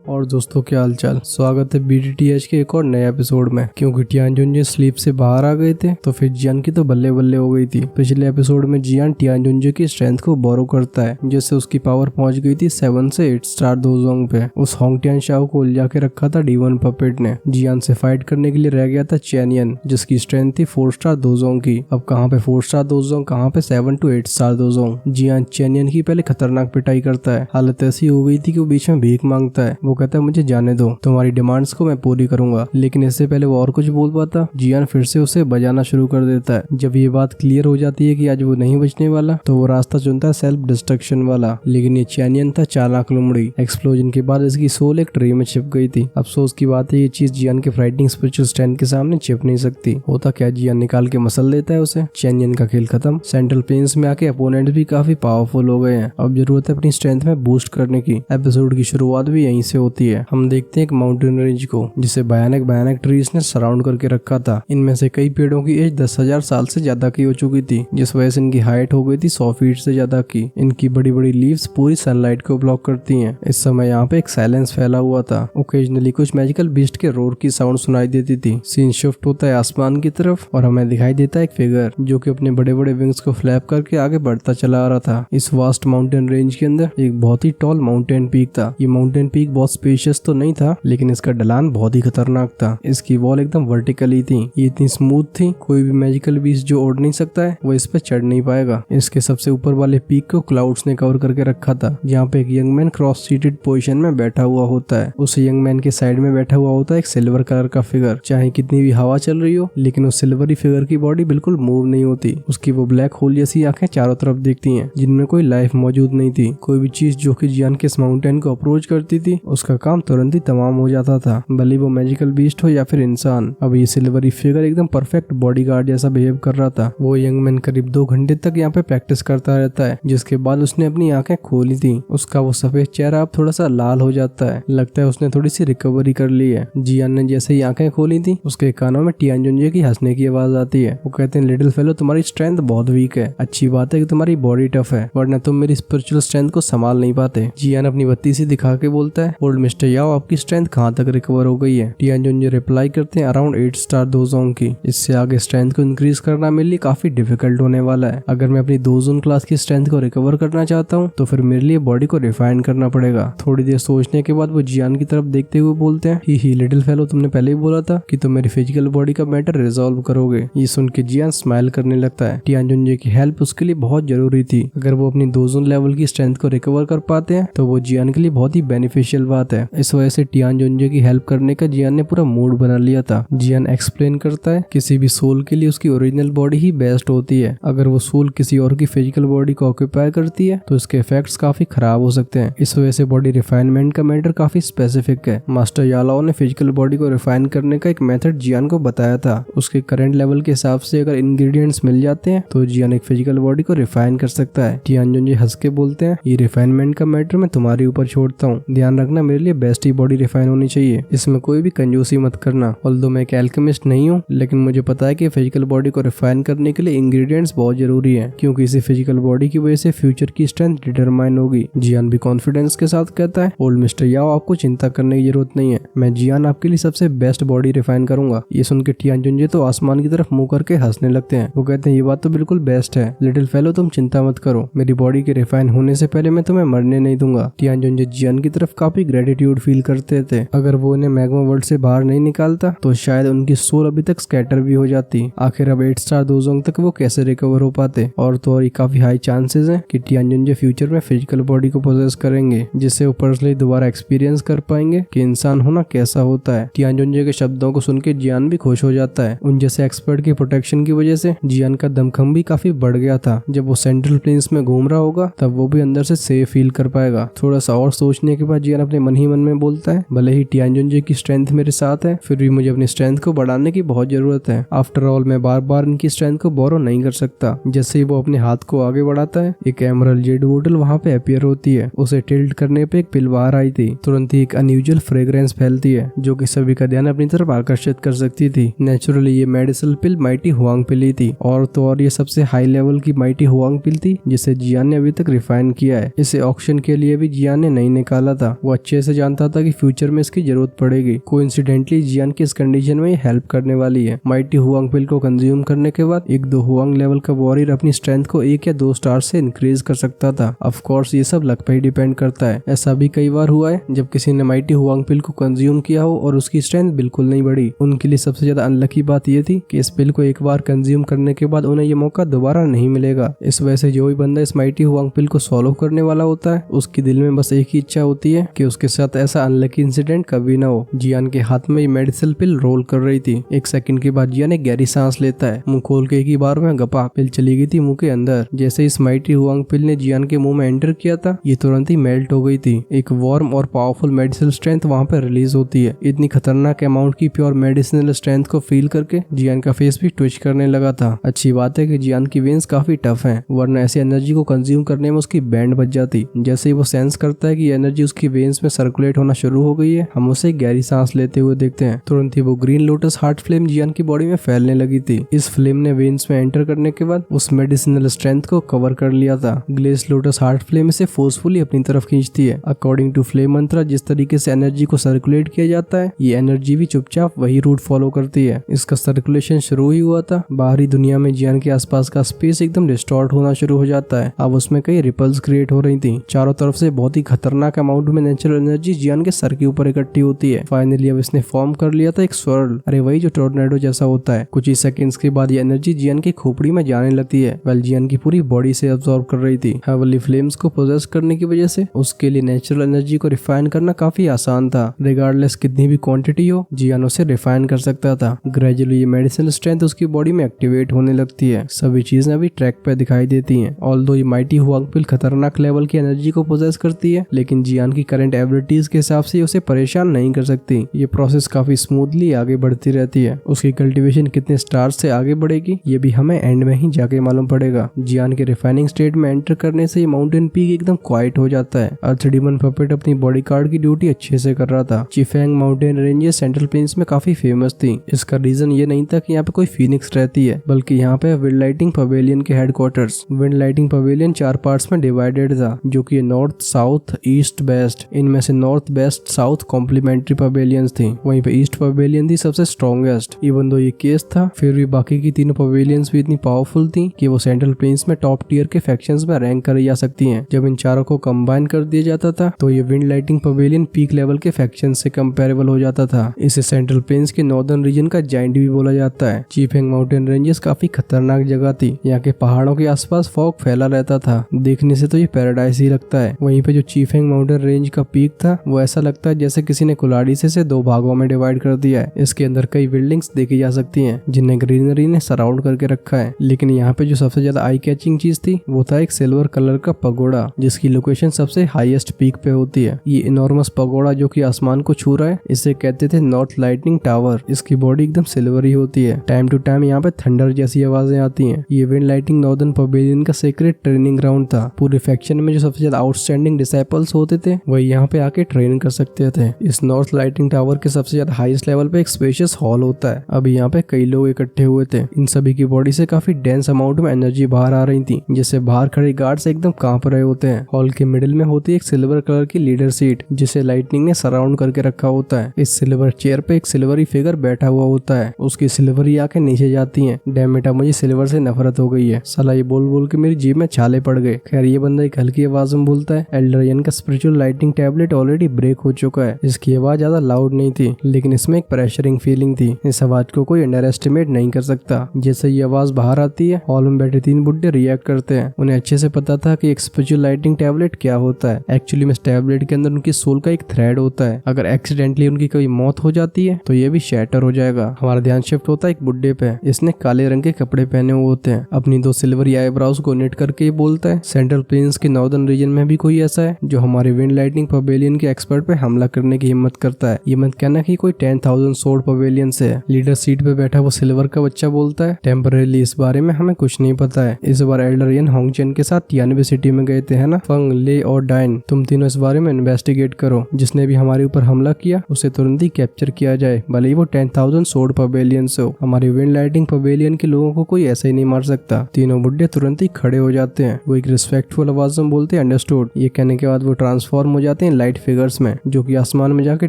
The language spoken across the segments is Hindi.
और दोस्तों क्या हालचाल। स्वागत है BDTH के एक और नए एपिसोड में। क्योंकि टियानजुन स्लीप से बाहर आ गए थे तो फिर जियान की तो बल्ले बल्ले हो गई थी। पिछले एपिसोड में जियान टियानजुन की स्ट्रेंथ को बोरो करता है, जिससे उसकी पावर पहुंच गई थी 7 से 8 स्टार दोजोंग पे। उस होंगटियान शाओ को उलझा के रखा था D1 पपेट ने। जियान से फाइट करने के लिए रह गया था चैनियन, जिसकी स्ट्रेंथ थी 4 स्टार दोजोंग की। अब कहाँ पे 4 स्टार दोजोंग, कहाँ पे 7 to 8 स्टार दोजोंग। जियान चैनियन की पहले खतरनाक पिटाई करता है। हालत ऐसी हो गई थी कि वो बीच में भीख मांगता है। वो कहता है मुझे जाने दो, तुम्हारी डिमांड्स को मैं पूरी करूंगा। लेकिन इससे पहले वो और कुछ बोल पाता, जियान फिर से उसे बजाना शुरू कर देता है। जब ये बात क्लियर हो जाती है कि आज वो नहीं बचने वाला, तो वो रास्ता चुनता है सेल्फ डिस्ट्रक्शन वाला। लेकिन ये चैनियन था चालाक लोमड़ी। एक्सप्लोजन के बाद इसकी सोल एक ट्रे में छिप गई थी। अफसोस की बात है ये चीज जियान के फ्राइटिंग स्पिरिचुअल स्ट्रेंथ के सामने छिप नहीं सकती। होता क्या, जियान निकाल के मसल देता है उसे। चैनियन का खेल खत्म। सेंट्रल प्लेन्स में आके अपोनेंट भी काफी पावरफुल हो गए हैं। अब जरूरत है अपनी स्ट्रेंथ में बूस्ट करने की। एपिसोड की शुरुआत भी यहीं से होती है। हम देखते हैं एक माउंटेन रेंज को, जिसे भयानक ट्रीज ने सराउंड करके रखा था। इनमें से कई पेड़ों की एज 10,000 साल से ज्यादा की हो चुकी थी, जिस वजह से इनकी हाइट हो गई थी 100 फीट से ज्यादा की। इनकी बड़ी बड़ी लीव्स पूरी सनलाइट को ब्लॉक करती हैं। इस समय यहाँ पे एक साइलेंस फैला हुआ था। ओकेजनली कुछ मैजिकल बीस्ट के रोर की साउंड सुनाई देती थी। सीन शिफ्ट होता है आसमान की तरफ और हमें दिखाई देता है एक फिगर जो कि अपने बड़े बड़े विंग्स को फ्लैप करके आगे बढ़ता चला आ रहा था। इस वास्ट माउंटेन रेंज के अंदर एक बहुत ही टॉल माउंटेन पीक था। ये माउंटेन पीक बहुत स्पेशियस तो नहीं था, लेकिन इसका ढलान बहुत ही खतरनाक था। इसकी वॉल एकदम वर्टिकली थी। ये इतनी स्मूथ थी, कोई भी मैजिकल बीस्ट जो उड़ नहीं सकता है वो इस पे चढ़ नहीं पाएगा। इसके सबसे ऊपर वाले पीक को क्लाउड्स ने कवर करके रखा था, जहाँ पे एक young man cross seated position में बैठा हुआ होता है। उस यंग मैन के साइड में बैठा हुआ होता है एक सिल्वर कलर का फिगर। चाहे कितनी भी हवा चल रही हो, लेकिन उस सिल्वरी फिगर की बॉडी बिल्कुल मूव नहीं होती। उसकी वो ब्लैक होल जैसी आंखें चारों तरफ देखती हैं, जिनमें कोई लाइफ मौजूद नहीं थी। कोई भी चीज जो कि जियान के इस माउंटेन को अप्रोच करती थी, उसका काम तुरंत ही तमाम हो जाता था, भले वो मैजिकल बीस्ट हो या फिर इंसान। अब ये सिल्वरी फिगर एकदम परफेक्ट बॉडीगार्ड जैसा बिहेव कर रहा था। वो यंग मैन करीब 2 घंटे तक यहाँ पे प्रैक्टिस करता रहता है, जिसके बाद उसने अपनी आंखें खोली थी। उसका वो सफेद चेहरा अब थोड़ा सा लाल हो जाता है। लगता है उसने थोड़ी सी रिकवरी कर ली है। जियान ने जैसे ही आंखें खोली थी, उसके कानों में टियानजुन की हंसने की आवाज आती है। वो कहते हैं लिटिल फेलो, तुम्हारी स्ट्रेंथ बहुत वीक है। अच्छी बात है कि तुम्हारी बॉडी टफ है, वरना तुम मेरी स्पिरिचुअल स्ट्रेंथ को संभाल नहीं पाते। जियान अपनी बत्ती सी दिखा के बोलता है, ओल्ड मिस्टर याओ, आपकी स्ट्रेंथ कहाँ तक रिकवर हो गई है। टियानजुन रिप्लाई करते हैं, अराउंड 8 स्टार दोजोंग की। इससे आगे स्ट्रेंथ को इंक्रीज करना मेरे लिए काफी डिफिकल्ट होने वाला है। अगर मैं अपनी दोजोन क्लास की स्ट्रेंथ को रिकवर करना चाहता हूँ तो फिर मेरे लिए बॉडी को रिफाइन करना पड़ेगा। थोड़ी देर सोचने के बाद वो जियान की तरफ देखते हुए बोलते हैं, ही लिटिल फेलो, तुमने पहले ही बोला था कि तुम मेरी फिजिकल बॉडी का मैटर रिजॉल्व करोगे। ये सुन के जियान स्माइल करने लगता है। टियानजुन की हेल्प उसके लिए बहुत जरूरी थी। अगर वो अपनी दोजोन लेवल की स्ट्रेंथ को रिकवर कर पाते हैं तो वो जियान के लिए बहुत ही बेनिफिशियल बात है। इस वजह से टियानजुन की हेल्प करने का जियान ने पूरा मूड बना लिया था। जियान एक्सप्लेन करता है, किसी भी सोल के लिए उसकी ओरिजिनल बॉडी ही बेस्ट होती है। अगर वो सोल किसी और की फिजिकल बॉडी को ऑक्यूपाई करती है तो इसके इफेक्ट्स काफी खराब हो सकते हैं। इस वजह से बॉडी रिफाइनमेंट का मैटर काफी स्पेसिफिक है। मास्टर यालाओ ने फिजिकल बॉडी को रिफाइन करने का एक मेथड जियान को बताया था। उसके करंट लेवल के हिसाब से अगर इंग्रेडिएंट्स मिल जाते हैं तो जियान एक फिजिकल बॉडी को रिफाइन कर सकता है। टियानजुन हंस के बोलते हैं, ये रिफाइनमेंट का मैटर मैं तुम्हारे ऊपर छोड़ता हूँ। ध्यान रखना, मेरे लिए बेस्ट ही बॉडी रिफाइन होनी चाहिए। इसमें कोई भी कंजूसी मत करना। ऑल्दो मैं एक एल्केमिस्ट नहीं हूँ, लेकिन मुझे पता है कि फिजिकल बॉडी को रिफाइन करने के लिए इंग्रेडिएंट्स बहुत जरूरी है, क्योंकि इसी फिजिकल बॉडी की वजह से फ्यूचर की स्ट्रेंथ डिटरमाइन होगी। जियान भी कॉन्फिडेंस के साथ कहता है, ओल्ड मिस्टर याओ, आपको चिंता करने की जरूरत नहीं है। मैं जियान आपके लिए सबसे बेस्ट बॉडी रिफाइन करूंगा। ये सुन के टियानजुन तो आसमान की तरफ मुंह करके हंसने लगते हैं। वो कहते हैं, ये बात तो बिल्कुल बेस्ट है लिटिल फेलो, तुम चिंता मत करो। मेरी बॉडी के रिफाइन होने से पहले मैं तुम्हें मरने नहीं दूंगा। टियानजुन जियान की तरफ काफी ग्रेटिट्यूड फील करते थे। अगर वो उन्हें मैग्मा वर्ल्ड से बाहर नहीं निकालता तो शायद उनकी सोल अभी तक स्कैटर भी हो जाती। आखिर अब 8 स्टार दोजोंग तक वो कैसे रिकवर हो पाते। और तो और काफी हाई चांसेस हैं कि टियानजुन फ्यूचर में फिजिकल बॉडी को पोजेस करेंगे, जिससे वो पर्सनली दोबारा एक्सपीरियंस कर पाएंगे कि इंसान होना कैसा होता है। टियानजुन के शब्दों को सुन के जियान भी खुश हो जाता है। उन जैसे एक्सपर्ट की प्रोटेक्शन की वजह से जियान का दमखम भी काफी बढ़ गया था। जब वो सेंट्रल प्लेन्स में घूम रहा होगा तब वो भी अंदर से सेफ फील कर पाएगा। थोड़ा सा और सोचने के बाद जियान अपने मन ही मन में बोलता है, भले ही टियानजुन की स्ट्रेंथ मेरे साथ है, फिर भी मुझे अपनी स्ट्रेंथ को बढ़ाने की बहुत जरूरत है। आफ्टर ऑल मैं बार बार इनकी स्ट्रेंथ को बोरो नहीं कर सकता। जैसे ही वो अपने हाथ को आगे बढ़ाता है, एक एमरल्ड जेड बोतल वहाँ पे अपीयर होती है। उसे टिल्ट करने पे एक पिल बाहर आई थी। तुरंत ही एक अनयूजुअल फ्रेग्रेंस फैलती है, जो कि सभी का ध्यान अपनी तरफ आकर्षित कर सकती थी। नेचुरली ये मेडिसिनल पिल माइटी हुआंग पिल ही थी, और तो और ये सबसे हाई लेवल की माइटी हुआंग पिल थी जिसे जियान ने अभी तक रिफाइन किया है। इसे ऑक्शन के लिए भी जियान ने नहीं निकाला था। वो अच्छे अच्छे से जानता था कि फ्यूचर में इसकी जरूरत पड़ेगी। कोइंसिडेंटली जियान की इस कंडीशन में हेल्प करने वाली है। माइटी हुआंग पिल को कंज्यूम करने के बाद एक 2 हुआंग लेवल का वॉरियर अपनी स्ट्रेंथ को 1 या 2 स्टार से इंक्रीज कर सकता था। ऑफ कोर्स ये सब लक पे ही डिपेंड करता है। ऐसा भी कई बार हुआ है जब किसी ने माइटी हुआंग पिल को कंज्यूम किया हो और उसकी स्ट्रेंथ बिल्कुल नहीं बढ़ी। उनके लिए सबसे ज्यादा अनलकी बात ये थी कि इस पिल को एक बार कंज्यूम करने के बाद उन्हें ये मौका दोबारा नहीं मिलेगा। इस वजह से जो भी बंदा इस माइटी हुआंग पिल को सॉल्व करने वाला होता है उसके दिल में बस एक ही इच्छा होती है कि उसके साथ ऐसा अनलकी इंसिडेंट कभी ना हो। जियान के हाथ में ये मेडिसिन पिल रोल कर रही थी। 1 सेकंड के बाद जियान एक गहरी सांस लेता है। मुंह खोल के एक ही बार में गपा पिल चली गई थी मुंह के अंदर। जैसे इस माइटी हुआंग पिल ने जियान के मुंह में एंटर किया था ये तुरंत ही मेल्ट हो गई थी। एक वार्म और पावरफुल मेडिसिनल स्ट्रेंथ वहाँ पे रिलीज होती है। इतनी खतरनाक अमाउंट की प्योर मेडिसिनल स्ट्रेंथ को फील करके जियान का फेस भी ट्विच करने लगा था। अच्छी बात है कि जियान की वेन्स काफी टफ हैं, वरना ऐसी एनर्जी को कंज्यूम करने में उसकी बैंड बच जाती। जैसे ही वो सेंस करता है कि एनर्जी उसकी वेन्स में सर्कुलेट होना शुरू हो गई है, हम उसे गहरी सांस लेते हुए देखते हैं। तुरंत ही वो ग्रीन लोटस हार्ट फ्लेम जियान की बॉडी में फैलने लगी थी। इस फ्लेम ने वेन्स में एंटर करने के बाद उस मेडिसिनल स्ट्रेंथ को कवर कर लिया था। ग्लेस लोटस हार्ट फ्लेम इसे फोर्सफुली अपनी तरफ खींचती है। अकॉर्डिंग टू फ्लेम मंत्रा जिस तरीके से एनर्जी को सर्कुलेट किया जाता है ये एनर्जी भी चुपचाप वही रूट फॉलो करती है। इसका सर्कुलेशन शुरू ही हुआ था, बाहरी दुनिया में जियान के आसपास का स्पेस एकदम डिस्टॉर्ट होना शुरू हो जाता है। अब उसमें कई रिपल्स क्रिएट हो रही थी। चारों तरफ से बहुत ही खतरनाक अमाउंट में नेचुरल एनर्जी जियान के सर के ऊपर इकट्ठी होती है। फाइनली अब इसने फॉर्म कर लिया था एक स्वर्ल, अरे वही जो टोर्नेडो जैसा होता है। कुछ ही सेकंड्स के बाद ये एनर्जी जियान की खोपड़ी में जाने लगती है। वेल जियान की पूरी बॉडी से अब्सॉर्ब कर रही थी। हेवनली फ्लेम्स को पोजेस करने की वजह से उसके लिए नेचुरल एनर्जी को रिफाइन करना काफी आसान था। रिगार्डलेस कितनी भी क्वांटिटी हो जियान उसे रिफाइन कर सकता था। ग्रेजुअली ये मेडिसिनल स्ट्रेंथ उसकी बॉडी में एक्टिवेट होने लगती है। सभी चीजें अभी ट्रैक पे दिखाई देती हैं। ऑल्दो ये माइटी हुआंग पिल खतरनाक लेवल की एनर्जी को पोजेस करती है, लेकिन जियान की करंट एबिलिटीज के हिसाब से उसे परेशान नहीं कर सकती। ये प्रोसेस काफी स्मूथली आगे बढ़ती रहती है। उसकी कल्टीवेशन कितने स्टार्स से आगे बढ़ेगी ये भी हमें एंड में ही जाके मालूम पड़ेगा। जियान के रिफाइनिंग स्टेट में एंटर करने से ये माउंटेन पीक एकदम क्वाइट हो जाता है। अर्थ डीमन पपेट अपनी बॉडी गार्ड की ड्यूटी अच्छे से कर रहा था। चिफेंग माउंटेन रेंजेस सेंट्रल प्लेन्स में काफी फेमस थी। इसका रीजन ये नहीं था कि यहाँ पे कोई फीनिक्स रहती है, बल्कि यहाँ पे विंड लाइटिंग पवेलियन के headquarters. Wind lighting pavilion 4 parts में डिवाइडेड था, जो कि नॉर्थ, साउथ, ईस्ट, वेस्ट। इनमें से north, west, south complimentary pavilions थी। वहीं पे ईस्ट पवेलियन थी सबसे स्ट्रॉन्गेस्ट। इवन दो ये केस था, फिर भी बाकी की तीनों पवेलियंस भी इतनी पावरफुल थी कि वो सेंट्रल प्लेन्स में टॉप टियर के फैक्शंस में रैंक करी जा सकती हैं। जब इन चारों को कंबाइन कर दिया जाता था तो ये wind lighting pavilion peak level के फैक्शन से कंपेरेबल हो जाता था। इसे सेंट्रल प्लेन्स के नॉर्दर्न रीजन का जाइंट भी बोला जाता है। चिफेंग माउंटेन रेंजेस काफी खतरनाक जगह थी। यहाँ के पहाड़ों के आसपास फॉग फैला रहता था। देखने से तो ये पैराडाइज ही लगता है। वहीं पे जो चिफेंग माउंटेन रेंज का पीक था वो ऐसा लगता है जैसे किसी ने कुल्हाड़ी से 2 भागों में डिवाइड कर दिया है। इसके अंदर कई बिल्डिंग्स देखी जा सकती हैं जिन्हें ग्रीनरी ने सराउंड करके रखा है। लेकिन यहाँ पे जो सबसे ज्यादा आई कैचिंग चीज थी वो था एक सिल्वर कलर का पगोड़ा, जिसकी लोकेशन सबसे हाईएस्ट पीक पे होती है। ये इनॉर्मस पगोड़ा जो कि आसमान को छू रहा है इसे कहते थे नॉर्थ लाइटनिंग टावर। इसकी बॉडी एकदम सिल्वरी होती है। टाइम टू टाइम यहाँ पे थंडर जैसी आवाजें आती हैं। ये विंड लाइटिंग नॉर्दर्न पवेलियन का सीक्रेट ट्रेनिंग ग्राउंड था। पूरे फैक्शन में जो सबसे ज्यादा आउटस्टैंडिंग डिसाइपल्स होते थे वही यहाँ पे आके ट्रेन कर सकते थे। इस नॉर्थ लाइटिंग टावर के सबसे ज्यादा हाईएस्ट लेवल पे एक स्पेशियस हॉल होता है। अभी यहाँ पे कई लोग इकट्ठे हुए थे। इन सभी की बॉडी से काफी डेंस अमाउंट में एनर्जी बाहर आ रही थी, जिससे बाहर खड़े गार्ड्स एकदम कांप रहे होते हैं। हॉल के मिडिल में होती है एक सिल्वर कलर की लीडर सीट, जिसे लाइटनिंग ने सराउंड करके रखा होता है। इस सिल्वर चेयर पे एक सिल्वरी फिगर बैठा हुआ होता है। उसकी सिल्वरी आंखें नीचे जाती हैं। डैम बेटा, मुझे सिल्वर से नफरत हो गई है। साला ये बोल बोल के मेरी जीभ में छाले पड़ गए। खैर ये बंदा एक हल्की आवाज में बोलता है, एल्डरियन का spiritual lighting tablet already break हो चुका है। इसकी आवाज ज्यादा लाउड नहीं थी, लेकिन इसमें एक प्रेशरिंग फीलिंग थी। इस आवाज को कोई अंडर एस्टिमेट नहीं कर सकता। जैसे ये आवाज बाहर आती है, हॉल में बैठे 3 बुड्ढे रिएक्ट करते हैं। उन्हें अच्छे से पता था कि एक स्पिरिचुअल लाइटिंग टैबलेट क्या होता है। एक्चुअली में इस टैबलेट के अंदर उनकी सोल का एक थ्रेड होता है। अगर एक्सीडेंटली उनकी कोई मौत हो जाती है तो ये भी शैटर हो जाएगा। हमारा ध्यान शिफ्ट होता है एक बुड्ढे पे। इसने काले रंग के कपड़े पहने हुए होते हैं। अपनी 2 सिल्वरी आईब्राउज को निट करके बोलता है, सेंट्रल प्लेन्स के नॉर्दर्न रीजन में भी कोई ऐसा है जो हमारे विंड लाइटिंग पवेलियन के एक्सपर्ट पे हमला करने की हिम्मत करता है। ये मत कहना कि कोई 10,000 सोर्ड पवेलियन से है। लीडर सीट पे बैठा वो सिल्वर का बच्चा बोलता है, टेम्परेली इस बारे में हमें कुछ नहीं पता है। इस बार एल्डरियन होंगचेन के साथ टियानबे सिटी में गए थे, है ना? फंग, ले और डाइन, तुम तीनों इस बारे में इन्वेस्टिगेट करो। जिसने भी हमारे ऊपर हमला किया उसे तुरंत ही कैप्चर किया जाए, भले ही वो 10,000 सोर्ड पवेलियन से हो। हमारे विंड लाइटिंग पवेलियन के लोगों को कोई ऐसे ही नहीं मार सकता। तीनों बुड्ढे तुरंत ही खड़े हो जाते हैं। वो एक रिस्पेक्टफुल आवाज में बोलते हैं, अंडरस्टूड। ये कहने के बाद वो ट्रांसफॉर्म हो जाते हैं लाइट फिगर्स में, जो कि आसमान में जाके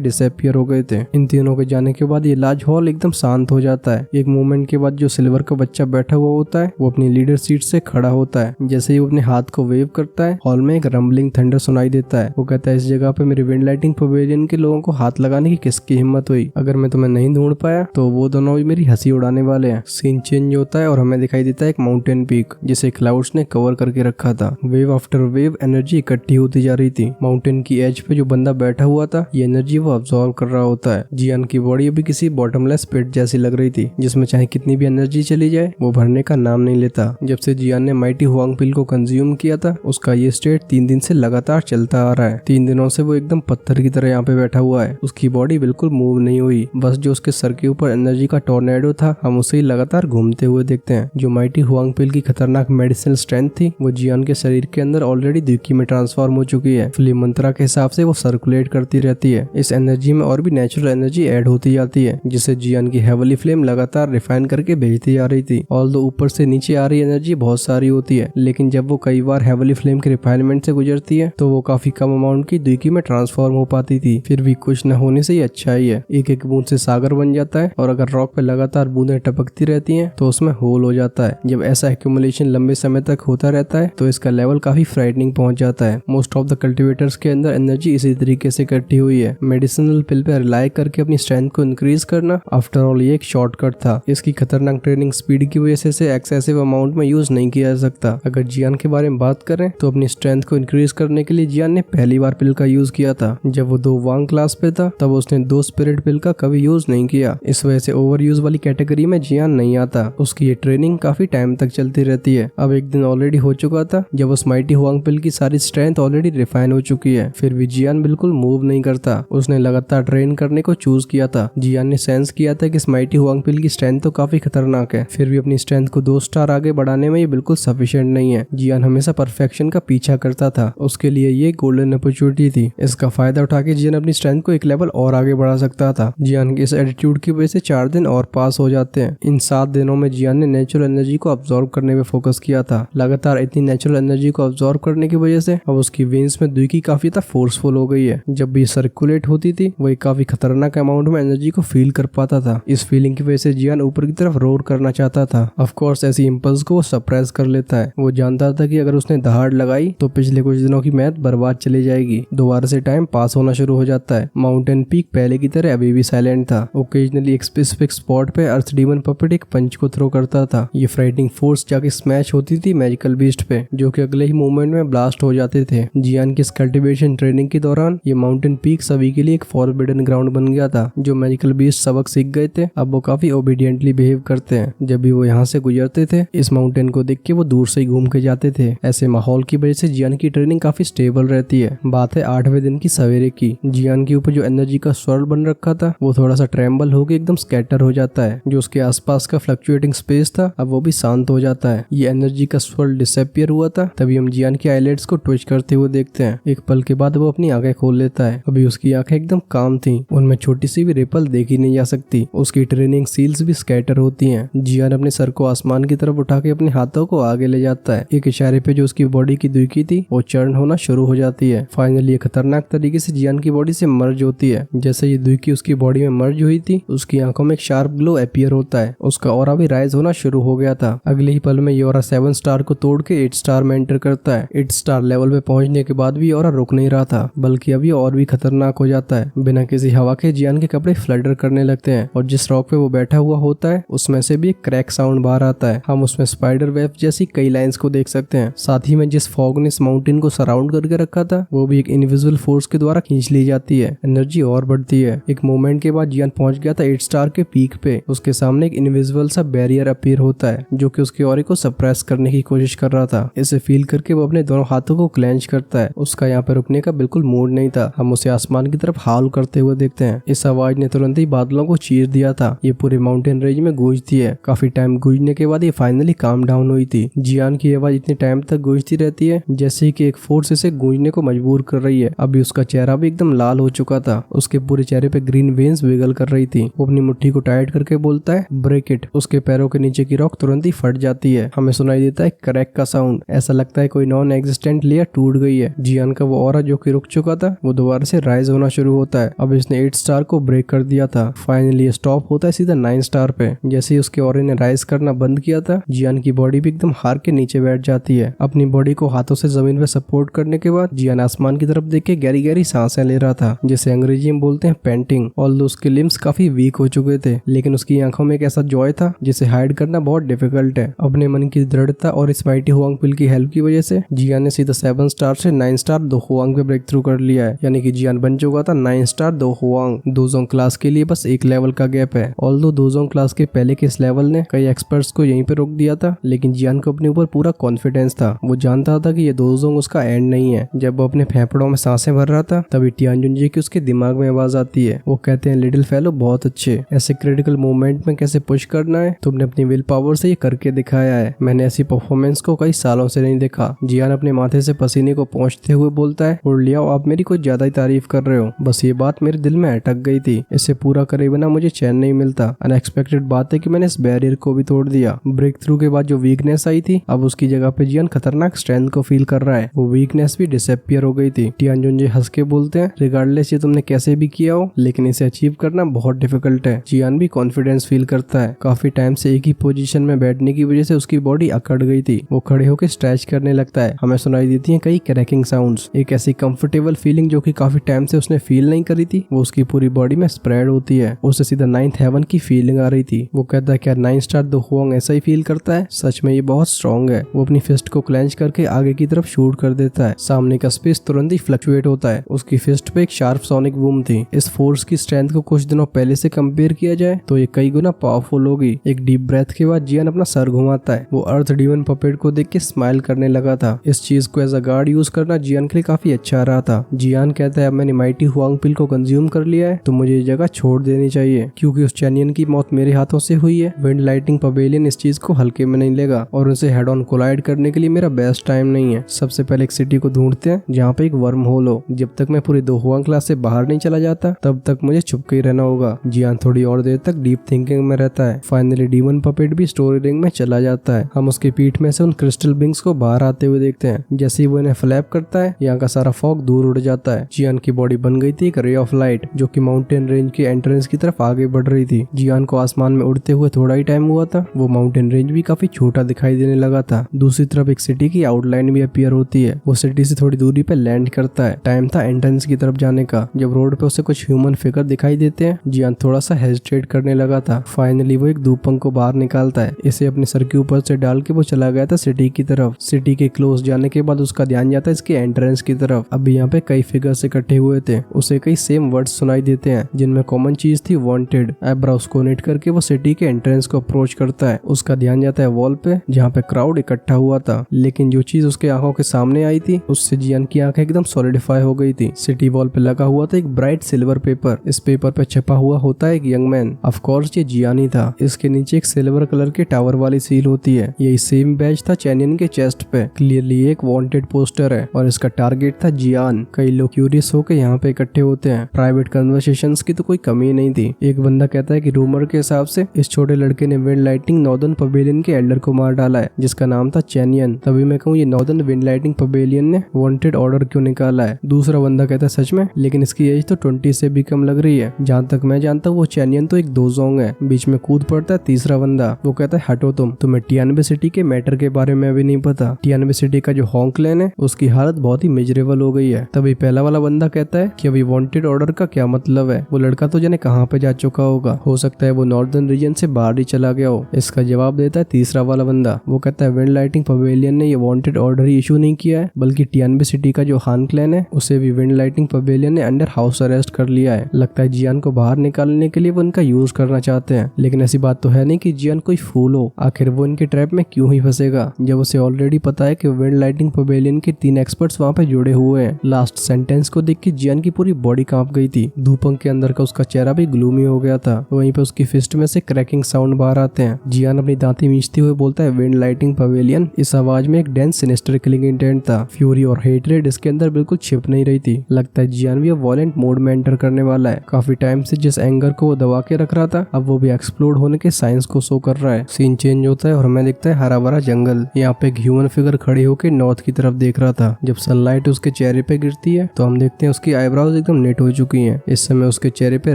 डिसअपियर हो गए थे। इन तीनों के जाने के बाद ये लार्ज हॉल एकदम शांत हो जाता है। एक मोमेंट के बाद जो सिल्वर का बच्चा बैठा हुआ होता है वो अपनी लीडर सीट से खड़ा होता है। जैसे ही वो अपने हाथ को वेव करता है, हॉल में एक रंबलिंग थंडर सुनाई देता है। वो कहता है, इस जगह पे मेरे विंड लाइटिंग पवेलियन के लोगों को हाथ लगाने की किसकी हिम्मत हुई? अगर मैं तुम्हें नहीं ढूंढ पाया तो वो दोनों भी मेरी हंसी उड़ाने वाले हैं। सीन चेंज होता है और हमें दिखाई देता है एक माउंटेन पीक जिसे क्लाउड्स ने कवर करके रखा था। वेव आफ्टर वेव एनर्जी इकट्ठी होती जा रही थी। माउंटेन की एज पे जो बंदा बैठा हुआ था, ये एनर्जी वो अब्सॉर्ब कर रहा होता है। जियान की बॉडी अभी किसी बॉटमलेस पिट जैसी लग रही थी, जिसमें चाहे कितनी भी एनर्जी चली जाए वो भरने का नाम नहीं लेता। जब से जियान ने माइटी हुआंग पिल को कंज्यूम किया था, उसका ये स्टेट 3 दिन से लगातार चलता आ रहा है। 3 दिनों से वो एकदम पत्थर की तरह यहाँ पे बैठा हुआ है। उसकी बॉडी बिल्कुल मूव नहीं हुई। बस जो उसके सर के ऊपर एनर्जी का टॉर्नेडो था, हम उसे लगातार घूमते हुए देखते हैं। जो माइटी हुआंग पिल की खतरनाक मेडिसिनल स्ट्रेंथ थी, वो जियान के शरीर के अंदर ऑलरेडी द्विकी में ट्रांसफॉर्म हो चुकी है। फिल्म मंत्रा के हिसाब से वो सर्कुलेट करती रहती है। इस एनर्जी में और भी नेचुरल एनर्जी ऐड होती जाती है, जिसे जियान की हेवली फ्लेम लगातार रिफाइन करके भेजती जा रही थी। ऑल्दो ऊपर से नीचे आ रही एनर्जी बहुत सारी होती है, लेकिन जब वो कई बार हेवली फ्लेम के रिफाइनमेंट से गुजरती है तो वो काफी कम अमाउंट की द्विकी में ट्रांसफॉर्म हो पाती थी। फिर भी कुछ न होने से ही अच्छा ही है। एक एक बूंद से सागर बन जाता है, और अगर रॉक पे लगातार बूंदें टपकती रहती हैं तो उसमें होल हो जाता है। जब ऐसा एक्यूमुलेशन लंबे समय तक होता रहता है तो इसका लेवल काफी फ्राइटनिंग पहुंच जाता है। मोस्ट ऑफ द कल्टिवेटर्स के अंदर एनर्जी इसी तरीके से इकट्ठी हुई है। मेडिसिनल पिल पे रिलाई करके अपनी स्ट्रेंथ को इंक्रीज करना आफ्टर ऑल ये एक शॉर्टकट था। इसकी खतरनाक ट्रेनिंग स्पीड की वजह से एक्सेसिव अमाउंट में यूज नहीं किया जा सकता। अगर जियान के बारे में बात करें तो अपनी स्ट्रेंथ को इंक्रीज करने के लिए जियान ने पहली बार पिल का यूज किया था जब वो 2 वांग क्लास पे था। तब उसने 2 स्पिरिट पिल का कभी यूज नहीं किया। इस वजह से ओवर यूज वाली कैटेगरी में जियान नहीं आता। उसकी ये ट्रेनिंग काफी टाइम तक चलती रहती है। अब एक दिन ऑलरेडी हो चुका था जब उस माइटी हुआंग पिल की सारी स्ट्रेंथ ऑलरेडी रिफाइन हो चुकी है। फिर भी जियान बिल्कुल मूव नहीं करता। उसने लगातार ट्रेन करने को चूज किया था। जियान ने सेंस किया था कि इस माइटी हुआंग पिल की स्ट्रेंथ तो काफी खतरनाक है, फिर भी अपनी स्ट्रेंथ को 2 स्टार आगे बढ़ाने में ये बिल्कुल सफिशिएंट नहीं है। जियान हमेशा परफेक्शन का पीछा करता था। उसके लिए ये गोल्डन अपॉर्चुनिटी थी। इसका फायदा उठा के जियान अपनी स्ट्रेंथ को एक लेवल और आगे बढ़ा सकता था। जियान के इस एटीट्यूड की वजह से 4 दिन और पास हो जाते हैं। इन 7 दिनों में जियान ने नेचुरल एनर्जी को अब्सॉर्ब करने में फोकस किया था। लगातार इतनी नेचुरल एनर्जी को अब्सॉर्ब करने की वजह से अब उसकी वेन्स में द्विकी काफी ज्यादा फोर्सफुल हो गई है। जब भी सर्कुलेट होती थी वो एक काफी खतरनाक अमाउंट में एनर्जी को फील कर पाता था। इस फीलिंग की वजह से जियान ऊपर की तरफ रोर करना चाहता था। ऑफ कोर्स ऐसी इंपल्स को वो सप्रेस कर लेता है। वो जानता था कि अगर उसने दहाड़ लगाई तो पिछले कुछ दिनों की मेहनत बर्बाद चली जाएगी। दोबारा से टाइम पास होना शुरू हो जाता है। माउंटेन पीक पहले की तरह अभी भी साइलेंट था। ओकेजनली एक स्पेसिफिक स्पॉट पे अर्थ डीमन पपेट एक पंच को थ्रो करता था। ये फ्राइटनिंग फोर्स जाके स्मैश होती थी मैजिकल बीस्ट पे, जो कि अगले ही मूवमेंट में ब्लास्ट हो जाते थे। जियान की कल्टिवेशन ट्रेनिंग के दौरान ये माउंटेन पीक सभी के लिए एक फॉरबिडन ग्राउंड बन गया था। जो मैजिकल बीस्ट सबक सीख गए थे अब वो काफी ओबीडियंटली बिहेव करते हैं। जब भी वो यहाँ से गुजरते थे इस माउंटेन को देख के वो दूर से ही घूम के जाते थे। ऐसे माहौल की वजह से जियान की ट्रेनिंग काफी स्टेबल रहती है। बात है 8वें दिन की सवेरे की। जियान के ऊपर जो एनर्जी का स्वर्ल बन रखा था वो थोड़ा सा ट्रेम्बल होकर एकदम स्कैटर हो जाता है। जो उसके आसपास का फ्लक्चुएटिंग स्पेस था अब वो भी शांत हो जाता है। ये एनर्जी का स्वर्ल डिसअपियर हुआ था। तभी हम जियान की आईलेट्स को ट्विच करते हुए देखते हैं। एक पल के बाद वो अपनी आंखें खोल लेता है। अभी उसकी आंखें एकदम काम थी, उनमें छोटी सी भी रिपल देखी नहीं जा सकती। उसकी ट्रेनिंग सील्स भी स्कैटर होती हैं। जियान अपने सर को आसमान की तरफ उठा के अपने हाथों को आगे ले जाता है। एक इशारे पे जो उसकी बॉडी की द्विकी थी वो चर्न होना शुरू हो जाती है। फाइनली ये खतरनाक तरीके से जियान की बॉडी से मर्ज होती है। जैसे ये द्विकी उसकी बॉडी में मर्ज हुई थी उसकी आंखों में एक शार्प ग्लो अपीयर होता है। उसका ऑरा भी राइज होना शुरू हो गया था। अगले ही पल में ये ऑरा 7 स्टार को तोड़ के 8 स्टार में एंटर करता है। 8 स्टार लेवल पे पहुंचने के बाद भी ऑरा रुक नहीं रहा था, बल्कि अभी और भी खतरनाक हो जाता है। बिना किसी हवा के जियान के कपड़े फ्लडर करने लगते हैं और जिस रॉक पे वो बैठा हुआ होता है उसमें से भी एक क्रैक साउंड बाहर आता है। हम उसमें स्पाइडर वेब जैसी कई लाइंस को देख सकते हैं। साथ ही में जिस फॉग ने इस माउंटेन को सराउंड करके रखा था वो भी एक इनविजिबल फोर्स के द्वारा खींच ली जाती है। एनर्जी और बढ़ती है। एक मोमेंट के बाद जियान पहुंच गया था 8 स्टार के पीक पे। उसके सामने एक इनविजिबल सा बैरियर अपीयर होता है जो कि उसके ऑरे को सप्रेस करने की कोशिश कर रहा था। इसे फील करके वो अपने दोनों हाथों को क्लेंच करता है। उसका यहाँ पे रुकने का बिल्कुल मूड नहीं था। हम उसे आसमान की तरफ हाउल करते हुए देखते हैं। इस आवाज ने तुरंत ही बादलों को चीर दिया था। ये पूरे माउंटेन रेंज में गूंजती है। काफी टाइम गूंजने के बाद ये फाइनली काम डाउन हुई थी। जियान की आवाज इतने टाइम तक गूंजती रहती है जैसे कि एक फोर्स इसे गूंजने को मजबूर कर रही है। अभी उसका चेहरा भी एकदम लाल हो चुका था। उसके पूरे चेहरे पे ग्रीन वेन्स विगल कर रही थी। वो अपनी मुट्ठी को टाइट करके बोलता है ब्रेक इट। उसके पैरों के नीचे की रॉक तुरंत ही फट जाती है। हमें सुनाई देता है क्रैक का साउंड। ऐसा लगता है कोई नॉन एग्जिस्टेंट लेयर टूट गई है। जियान का वो ऑरा जो कि रुक रुक चुका था वो दोबारा से राइज होना शुरू होता है। अब इसने 8 स्टार को ब्रेक कर दिया था। फाइनली स्टॉप होता है सीधा 9 स्टार पे। जैसे ही उसके ऑरे ने राइज करना बंद किया था, जियान की बॉडी भी एकदम हार के नीचे बैठ जाती है। अपनी बॉडी को हाथों से जमीन पे सपोर्ट करने के बाद जियान आसमान की तरफ देख के गहरी गहरी सांसें ले रहा था, जिसे अंग्रेजी में बोलते हैं पेंटिंग। ऑल्दो उसके लिम्स काफी वीक हो चुके थे, लेकिन उसकी आंखों में एक ऐसा जॉय था जिसे हाइड करना बहुत डिफिकल्ट है। अपने मन की दृढ़ता और इस माइटी हुआंग पिल की हेल्प की वजह से जियान ने सीधा 7 स्टार से 9 स्टार दो हुआंग पे ब्रेक थ्रू कर लिया है। यानी कि जियान बन चुका था 9 स्टार दो हुआंग। दोजोंग क्लास के लिए बस एक लेवल का गैप है। ऑल्दो दोजोंग क्लास के पहले के इस लेवल ने कई एक्सपर्ट्स को यहीं पे रोक दिया था, लेकिन जियान को अपने ऊपर पूरा कॉन्फिडेंस था। वो जानता था कि ये दोजोंग उसका एंड नहीं है। जब वो अपने फेफड़ों में सांसें भर रहा था, तभी टियानजुनजी की उसके दिमाग में आवाज आती है। वो कहते हैं, लिटिल फेलो बहुत अच्छे, ऐसे क्रिटिकल मोमेंट में कैसे पुश करना है तुमने अपनी विल पावर से ये करके दिखाया है। मैंने ऐसी परफॉर्मेंस को कई सालों से नहीं देखा। जियान अपने माथे से पसीने को पोंछते हुए बोलता है, और लियाओ आप मेरी कुछ ज्यादा ही तारीफ कर रहे हो। बस ये बात मेरे दिल में अटक गई थी। इसे पूरा करे बिना मुझे चैन नहीं मिलता। अनएक्सपेक्टेड बात है कि मैंने इस बैरियर को भी तोड़ दिया। ब्रेक थ्रू के बाद जो वीकनेस आई थी, अब उसकी जगह पे जियान खतरनाक स्ट्रेंथ को फील कर रहा है। वो वीकनेस भी डिसअपीयर हो गई थी। टियानजुनजी हंस के बोलते हैं, रिगार्डलेस ये तुमने कैसे भी किया हो, लेकिन इसे अचीव करना बहुत डिफिकल्ट है। जियान भी कॉन्फिडेंस फील करता है। काफी टाइम से एक ही पोजीशन में बैठने की वजह से उसकी बॉडी अकड़ गई थी। वो खड़े होकर स्ट्रेच करने लगता है। हमें सुनाई देती है कई क्रैकिंग साउंड्स। एक ऐसी कंफर्टेबल फीलिंग जो कि काफी टाइम से उसने फील नहीं करी थी, वो उसकी पूरी बॉडी में स्प्रेड होती है। उसे सीधा 9th हेवन की फीलिंग आ रही थी। वो कहता है, क्या 9 स्टार दो हुआंग ऐसा ही फील करता है? सच में ये बहुत स्ट्रॉन्ग है। वो अपनी फिस्ट को क्लेंच करके आगे की तरफ शूट कर देता है। सामने का स्पेस तुरंत ही फ्लक्चुएट होता है। उसकी फिस्ट पे एक शार्प सोनिक बूम थी। इस फोर्स की स्ट्रेंथ को कुछ दिनों पहले से कंपेयर किया जाए तो ये कई गुना पावरफुल होगी। एक डीप ब्रेथ के बाद जियान अपना सर घुमाता है। वो अर्थ डीमन पपेट को देख के स्माइल करने लगा था। इस चीज को एज अ गार्ड यूज करना जियान के लिए काफी अच्छा रहा था। जियान कहता है, अब मैंने माइटी हुआंग पिल को कंज्यूम कर लिया है तो मुझे ये जगह छोड़ देनी चाहिए, क्योंकि उस चैनियन की मौत मेरे हाथों से हुई है। विंड लाइटिंग पवेलियन इस चीज को हल्के में नहीं लेगा और उसे हेड ऑन कोलाइड करने के लिए मेरा बेस्ट टाइम नहीं है। सबसे पहले एक सिटी को ढूंढते हैं जहाँ पे एक वर्म होल हो। जब तक मैं पूरी दो हुआंग क्लास से बाहर नहीं चला जाता तब तक मुझे छुप के ही रहना होगा। जियान थोड़ी और देर तक डीप थिंकिंग में रहता है। फाइनली डीमन पपेट भी स्टोरी रिंग में चला जाता है। हम उसकी पीठ में से उन क्रिस्टल बिंग्स को बाहर आते हुए देखते हैं। जैसे ही वो इन्हें फ्लैप करता है, यहाँ का सारा फॉग दूर उड़ जाता है। जियान की बॉडी बन गई थी एक रे ऑफ लाइट, जो कि माउंटेन रेंज के एंट्रेंस की तरफ आगे बढ़ रही थी। जियान को आसमान में उड़ते हुए थोड़ा ही टाइम हुआ था, वो माउंटेन रेंज भी काफी छोटा दिखाई देने लगा था। दूसरी तरफ एक सिटी की आउटलाइन भी अपीयर होती है। वो सिटी से थोड़ी दूरी पे लैंड करता है। टाइम था एंट्रेंस की तरफ जाने का। जब रोड पे उसे कुछ ह्यूमन फिगर दिखाई देते हैं, जियान थोड़ा सा हेजिटेट करने लगा था। फाइनली वो एक धूपंग को बाहर निकालता है। इसे अपने सर के ऊपर से डाल के वो चला गया था सिटी की तरफ। सिटी के क्लोज जाने के बाद उसका ध्यान जाता है इसके एंट्रेंस की तरफ। अभी यहाँ पे कई फिगर्स इकट्ठे हुए थे। उसे कई सेम वर्ड्स सुनाई देते हैं, जिनमें कॉमन चीज थी वांटेड। आईब्रोज को नेट करके वो सिटी के एंट्रेंस को अप्रोच करता है। उसका ध्यान जाता है वॉल पे, जहाँ पे क्राउड इकट्ठा हुआ था। लेकिन जो चीज उसके आंखों के सामने आई थी, उससे जियान की आंखें एकदम सॉलिडिफाई हो गई थी। सिटी वॉल पे लगा हुआ था एक ब्राइट सिल्वर पेपर। इस पेपर पे छपा हुआ होता है एक यंग मैन। ऑफ कोर्स ये जियान ही था। इसके नीचे एक सिल्वर कलर के टावर वाली सील होती है। यही सेम बैज था चैनियन के चेस्ट पे। क्लियरली एक वांटेड पोस्टर है और इसका टारगेट था जियान। कई लोग क्यूरियस होकर यहाँ पे इकट्ठे होते हैं। प्राइवेट कन्वर्सेशंस की तो कोई कमी नहीं थी। एक बंदा कहता है कि रूमर के हिसाब से इस छोटे लड़के ने विंड लाइटिंग नॉर्दर्न पवेलियन के एल्डर को मार डाला है, जिसका नाम था चैनियन। तभी मैं कहूँ ये नॉर्दर्न विंड लाइटिंग पवेलियन ने वांटेड ऑर्डर क्यों निकाला है। दूसरा बंदा कहता है सच में, लेकिन इसकी एज तो 20 से भी कम लग रही है। जहाँ तक मैं जानता हूँ वो चैनियन तो एक दोजोंग है। बीच में कूद पड़ता है तीसरा बंदा। वो कहता है हटो तुम्हें टियानबे सिटी के मैटर के बारे में भी नहीं पता। टियानबे सिटी का जो होंग क्लैन है उसकी हालत बहुत ही मिजरेबल हो गई है। तभी पहला वाला बंदा कहता है कि अभी वांटेड ऑर्डर का क्या मतलब है। वो लड़का तो जाने कहाँ पे जा चुका होगा। हो सकता है वो नॉर्दर्न रीजन से बाहर ही चला गया हो। इसका जवाब देता है तीसरा वाला बंदा। वो कहता है विंड लाइटिंग पवेलियन ने ये वांटेड ऑर्डर ही इशू नहीं किया है, बल्कि टियानबे सिटी का जो हान क्लैन है उसे भी विंड लाइटिंग पवेलियन ने अंडर हाउस अरेस्ट कर लिया है। लगता है जियान को बाहर निकालने के लिए वो उनका यूज करना चाहते हैं। लेकिन ऐसी बात तो है नहीं कि जियान कोई फूल हो। आखिर वो इनके ट्रैप में क्यों ही फंसेगा, जब उसे ऑलरेडी पता है कि विंड लाइटिंग पवेलियन के 3 एक्सपर्ट्स वहाँ पे जुड़े हुए हैं। लास्ट सेंटेंस को देख के जियान की पूरी बॉडी कांप गई थी। धूपंग के अंदर का उसका चेहरा भी ग्लूमी हो गया था। वहीं पे उसकी फिस्ट में से क्रैकिंग साउंड बाहर आते हैं। जियान अपनी दांती मींचते हुए बोलता है विंड लाइटिंग पवेलियन। इस आवाज में एक डेंस सिनिस्टर किलिंग इंटेंट था। फ्यूरी और हेटरेड इसके अंदर बिल्कुल छिप नहीं रही थी। लगता है जियान भी अब वॉलेंट मोड में एंटर करने वाला है। काफी टाइम से जिस एंगर को वो दबा के रख रहा था, अब वो भी एक्सप्लोड होने के साइंस को शो कर रहा है। सीन चेंज होता है और हमें दिखता है हरा भरा जंगल। यहाँ पे एक ह्यूमन फिगर खड़ी होकर नॉर्थ की तरफ देख रहा था। जब सनलाइट उसके चेहरे पे गिरती है तो हम देखते हैं उसकी आईब्राउज एकदम नेट हो चुकी हैं। इस समय उसके चेहरे पे